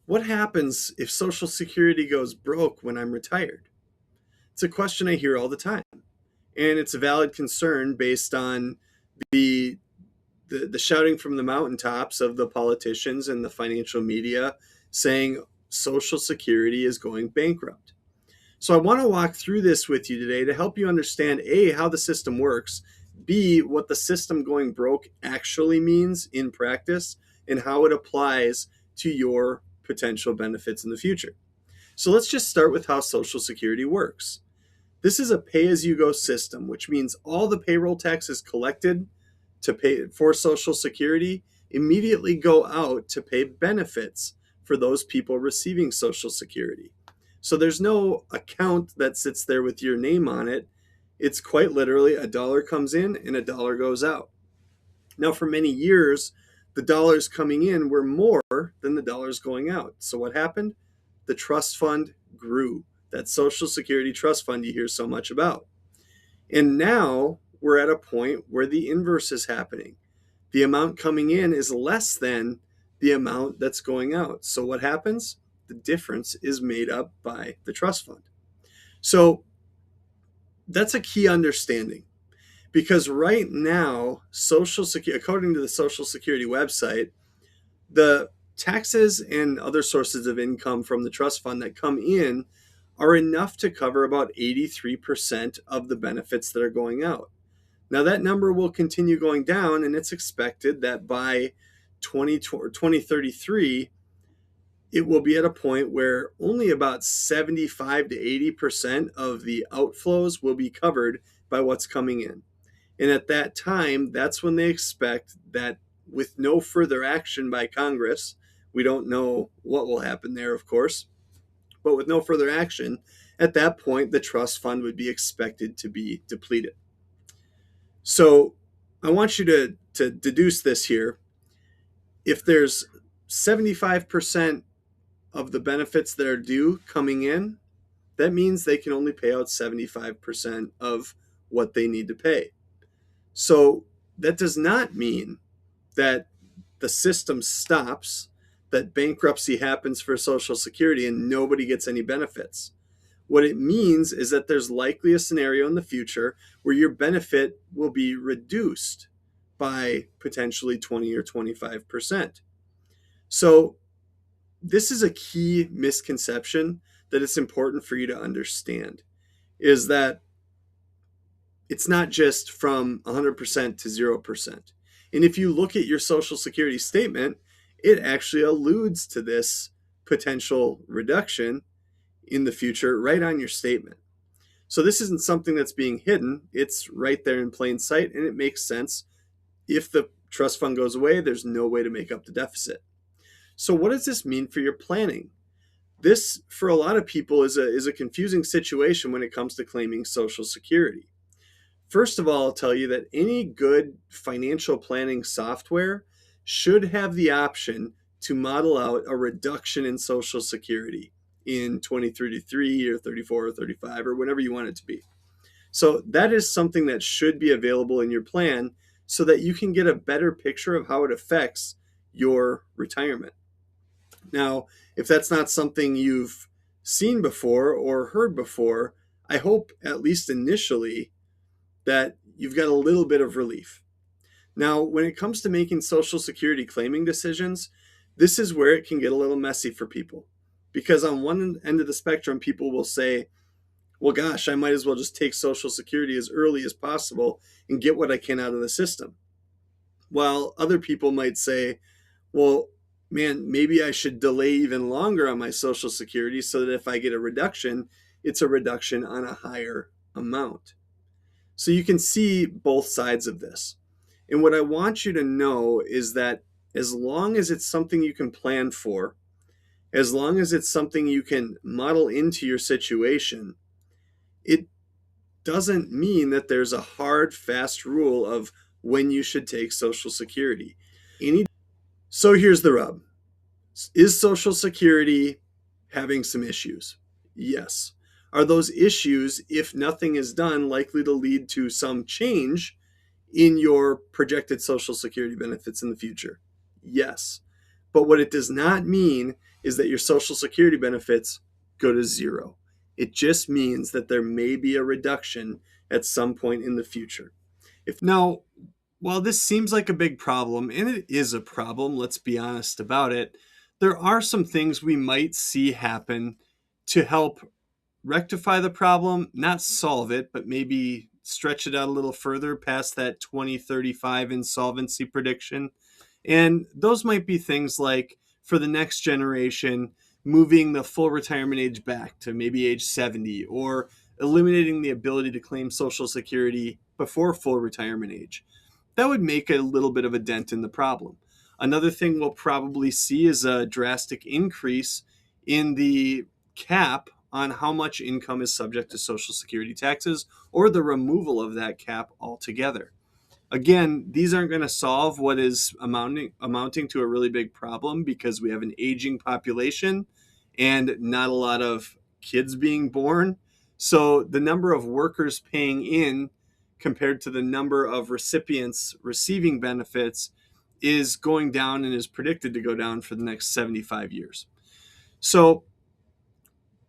What happens if Social Security goes broke when I'm retired? It's a question I hear all the time. And it's a valid concern based on the, the shouting from the mountaintops of the politicians and the financial media saying Social Security is going bankrupt. So I want to walk through this with you today to help you understand A, how the system works, B, what the system going broke actually means in practice, and how it applies to your potential benefits in the future. So let's just start with how Social Security works. This is a pay-as-you-go system, which means all the payroll taxes collected to pay for Social Security immediately go out to pay benefits for those people receiving Social Security. So there's no account that sits there with your name on it. It's quite literally a dollar comes in and a dollar goes out. Now, for many years, the dollars coming in were more than the dollars going out. So what happened? The trust fund grew. That Social Security trust fund you hear so much about. And now we're at a point where the inverse is happening. The amount coming in is less than the amount that's going out. So what happens? The difference is made up by the trust fund. So that's a key understanding, because right now, Social Security, according to the Social Security website, the taxes and other sources of income from the trust fund that come in are enough to cover about 83% of the benefits that are going out. Now, that number will continue going down, and it's expected that by 2033, it will be at a point where only about 75 to 80% of the outflows will be covered by what's coming in. And at that time, that's when they expect that with no further action by Congress, we don't know what will happen there, of course, but with no further action, at that point, the trust fund would be expected to be depleted. So I want you to deduce this here. If there's 75% of the benefits that are due coming in, that means they can only pay out 75% of what they need to pay. So that does not mean that the system stops, that bankruptcy happens for Social Security and nobody gets any benefits. What it means is that there's likely a scenario in the future where your benefit will be reduced by potentially 20 or 25%. So this is a key misconception that it's important for you to understand, is that it's not just from 100% to 0%. And if you look at your Social Security statement, it actually alludes to this potential reduction in the future right on your statement. So this isn't something that's being hidden. It's right there in plain sight, and it makes sense. If the trust fund goes away, there's no way to make up the deficit. So what does this mean for your planning? This, for a lot of people, is a confusing situation when it comes to claiming Social Security. First of all, I'll tell you that any good financial planning software should have the option to model out a reduction in Social Security in 2033 or 34 or 35 or whatever you want it to be. So that is something that should be available in your plan so that you can get a better picture of how it affects your retirement. Now, if that's not something you've seen before or heard before, I hope at least initially that you've got a little bit of relief. Now, when it comes to making Social Security claiming decisions, this is where it can get a little messy for people. Because on one end of the spectrum, people will say, well, gosh, I might as well just take Social Security as early as possible and get what I can out of the system. While other people might say, well, man, maybe I should delay even longer on my Social Security so that if I get a reduction, it's a reduction on a higher amount. So you can see both sides of this. And what I want you to know is that as long as it's something you can plan for, as long as it's something you can model into your situation, it doesn't mean that there's a hard, fast rule of when you should take Social Security. So here's the rub. Is Social Security having some issues? Yes. Are those issues, if nothing is done, likely to lead to some change in your projected Social Security benefits in the future? Yes. But what it does not mean is that your Social Security benefits go to zero. It just means that there may be a reduction at some point in the future. If now, while this seems like a big problem, and it is a problem, let's be honest about it, there are some things we might see happen to help rectify the problem, not solve it, but maybe stretch it out a little further past that 2035 insolvency prediction. And those might be things like, for the next generation, moving the full retirement age back to maybe age 70, or eliminating the ability to claim Social Security before full retirement age. That would make a little bit of a dent in the problem. Another thing we'll probably see is a drastic increase in the cap on how much income is subject to Social Security taxes, or the removal of that cap altogether. Again, these aren't going to solve what is amounting to a really big problem, because we have an aging population and not a lot of kids being born. So the number of workers paying in compared to the number of recipients receiving benefits is going down, and is predicted to go down for the next 75 years. So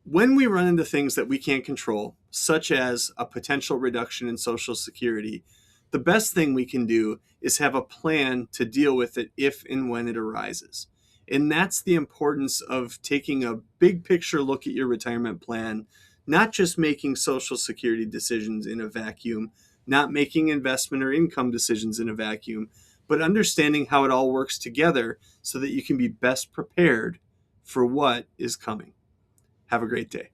when we run into things that we can't control, such as a potential reduction in Social Security, the best thing we can do is have a plan to deal with it if and when it arises. And that's the importance of taking a big picture look at your retirement plan, not just making Social Security decisions in a vacuum, not making investment or income decisions in a vacuum, but understanding how it all works together so that you can be best prepared for what is coming. Have a great day.